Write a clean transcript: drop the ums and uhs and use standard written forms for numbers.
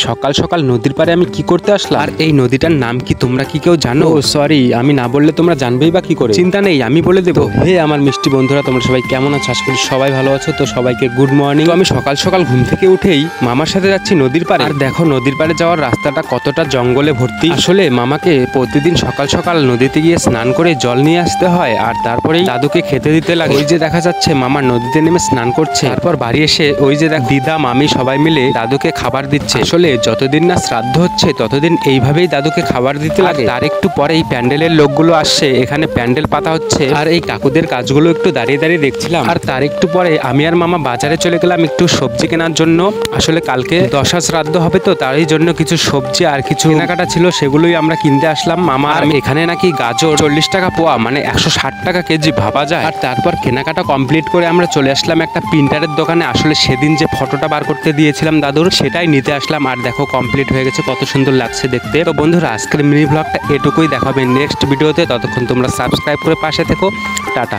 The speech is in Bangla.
সকাল সকাল নদীর পাড়ে আমি কি করতে আসলাম? আর এই নদীটার নাম কি তোমরা কি কেউ জানো? সরি, আমি না বললে তোমরা জানবেই বা কি করে? চিন্তা নেই, আমি বলে দেবো। হে আমার মিষ্টি বন্ধুরা, তোমরা সবাই কেমন আছো? আশা করি সবাই ভালো আছো। তো সবাইকে গুড মর্নিং। তো আমি সকাল সকাল ঘুম থেকে উঠেই মামার সাথে যাচ্ছি নদীর পাড়ে। আর দেখো নদীর পাড়ে যাওয়ার রাস্তাটা কতটা জঙ্গলে ভর্তি। আসলে মামাকে প্রতিদিন সকাল সকাল নদীতে গিয়ে স্নান করে জল নিয়ে আসতে হয়, আর তারপরেই দাদুকে খেতে দিতে লাগে। ওই যে দেখা যাচ্ছে মামা নদীতে নেমে স্নান করছে, তারপর বাড়ি এসে ওই যে দেখ দিদা মামি সবাই মিলে দাদুকে খাবার দিচ্ছে। আসলে যতদিন না শ্রাদ্ধ হচ্ছে ততদিন এইভাবেই দাদুকে খাবার দিতে লাগে। তার একটু পরেই প্যান্ডেলের লোকগুলো আসছে, এখানে প্যান্ডেল পাতা হচ্ছে, আর এই কাকুদের কাজগুলো একটু দাঁড়িয়ে দাঁড়িয়ে দেখছিলাম। আর তার একটু পরে আমি আর মামা বাজারে চলে গেলাম একটু সবজি কেনার জন্য। আসলে কালকে দশা শ্রাদ্ধ হবে, তো তারই জন্য কিছু সবজি আর কিছু কেনাকাটা ছিল, সেগুলোই আমরা কিনতে আসলাম। মামা আর এখানে নাকি গাজর 40 টাকা পোয়া, মানে 160 টাকা কেজি, ভাবা যায়। আর তারপর কেনাকাটা কমপ্লিট করে আমরা চলে আসলাম একটা প্রিন্টারের দোকানে। আসলে সেদিন যে ফটোটা বার করতে দিয়েছিলাম দাদুর, সেটাই নিতে আসলাম। আর দেখো কমপ্লিট হয়ে গেছে, কত সুন্দর লাগছে দেখতে। তো বন্ধুরা, আজকের মিনি ব্লগটা এটুকুই, দেখাবে নেক্সট ভিডিওতে। ততক্ষণ তোমরা সাবস্ক্রাইব করে পাশে থেকো। টাটা।